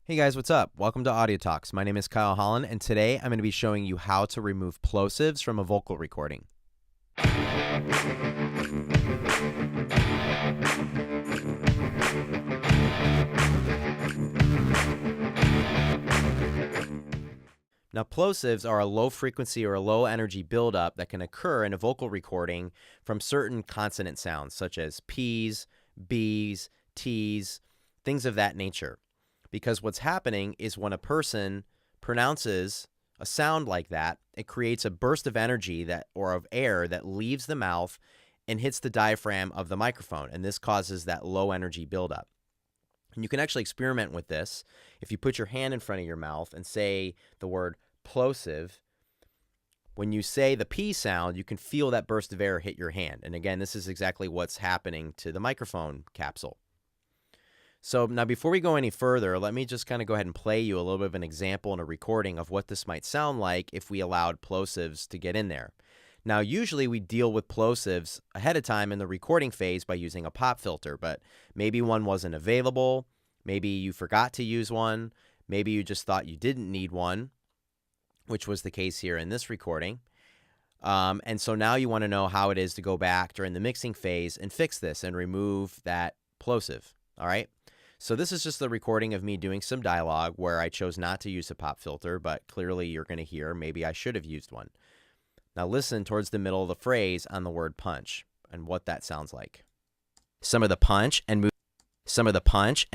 Hey guys, what's up? Welcome to Audio Talks. My name is Kyle Holland, and today I'm going to be showing you how to remove plosives from a vocal recording. Now, plosives are a low frequency or a low energy buildup that can occur in a vocal recording from certain consonant sounds, such as P's, B's, T's, things of that nature. Because what's happening is when a person pronounces a sound like that, it creates a burst of energy or of air that leaves the mouth and hits the diaphragm of the microphone, and this causes that low energy buildup. And you can actually experiment with this. If you put your hand in front of your mouth and say the word plosive, when you say the P sound, you can feel that burst of air hit your hand. And again, this is exactly what's happening to the microphone capsule. So now before we go any further, let me just kind of go ahead and play you a little bit of an example and a recording of what this might sound like if we allowed plosives to get in there. Now, usually we deal with plosives ahead of time in the recording phase by using a pop filter, but maybe one wasn't available, maybe you forgot to use one, maybe you just thought you didn't need one, which was the case here in this recording. And so now you want to know how it is to go back during the mixing phase and fix this and remove that plosive, all right? So this is just the recording of me doing some dialogue where I chose not to use a pop filter, but clearly you're going to hear maybe I should have used one. Now listen towards the middle of the phrase on the word punch and what that sounds like. Some of the punch and move, some of the punch,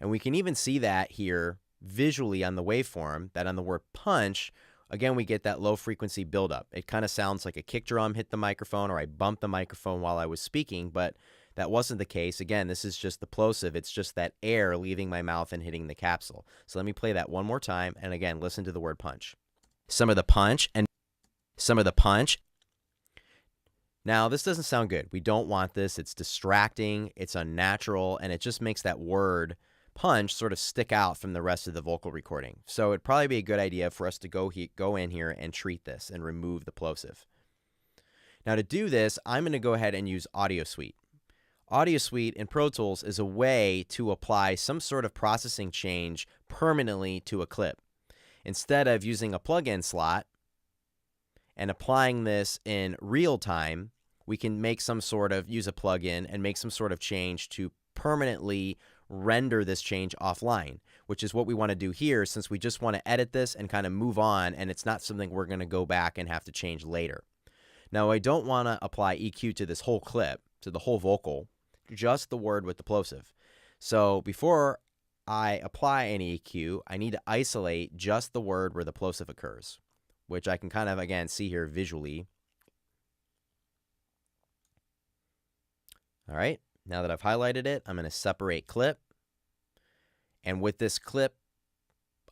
and we can even see that here visually on the waveform, that on the word punch, again, we get that low frequency buildup. It kind of sounds like a kick drum hit the microphone or I bumped the microphone while I was speaking, but that wasn't the case. Again, this is just the plosive. It's just that air leaving my mouth and hitting the capsule. So let me play that one more time. And again, listen to the word punch. Some of the punch and some of the punch. Now, this doesn't sound good. We don't want this. It's distracting. It's unnatural. And it just makes that word punch sort of stick out from the rest of the vocal recording. So it'd probably be a good idea for us to go in here and treat this and remove the plosive. Now, to do this, I'm going to go ahead and use Audio Suite. Audio Suite in Pro Tools is a way to apply some sort of processing change permanently to a clip. Instead of using a plug-in slot and applying this in real time, we can make use a plug-in and make some sort of change to permanently render this change offline, which is what we want to do here since we just want to edit this and kind of move on, and it's not something we're going to go back and have to change later. Now, I don't want to apply EQ to this whole clip, to the whole vocal, just the word with the plosive. So before I apply any EQ, I need to isolate just the word where the plosive occurs, which I can kind of, again, see here visually. All right, now that I've highlighted it, I'm going to separate clip. And with this clip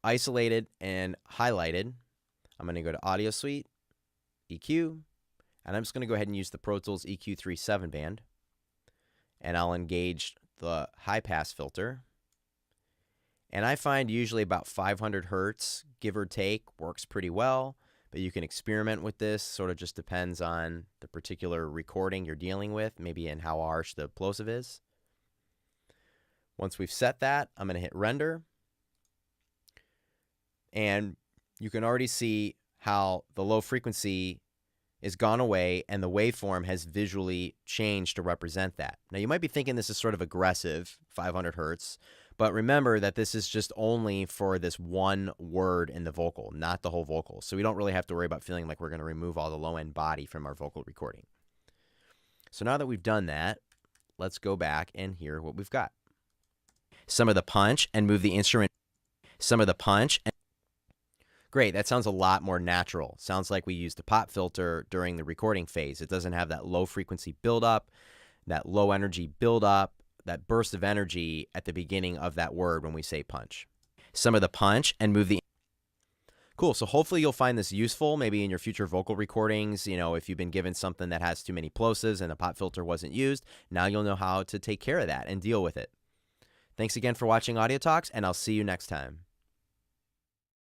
isolated and highlighted, I'm going to go to Audio Suite, EQ, and I'm just going to go ahead and use the Pro Tools EQ3 7-band. And I'll engage the high-pass filter. And I find usually about 500 hertz, give or take, works pretty well. But you can experiment with this. Sort of just depends on the particular recording you're dealing with, maybe in how harsh the plosive is. Once we've set that, I'm going to hit render. And you can already see how the low frequency is gone away and the waveform has visually changed to represent that. Now, you might be thinking this is sort of aggressive, 500 hertz, but remember that this is just only for this one word in the vocal, not the whole vocal. So we don't really have to worry about feeling like we're going to remove all the low-end body from our vocal recording. So now that we've done that, let's go back and hear what we've got. Some of the punch and move the instrument. Some of the punch. Great, that sounds a lot more natural. Sounds like we used a pop filter during the recording phase. It doesn't have that low frequency buildup, that low energy buildup, that burst of energy at the beginning of that word when we say punch. Some of the punch and move the... Cool, so hopefully you'll find this useful, maybe in your future vocal recordings. You know, if you've been given something that has too many plosives and a pop filter wasn't used, now you'll know how to take care of that and deal with it. Thanks again for watching Audio Talks, and I'll see you next time.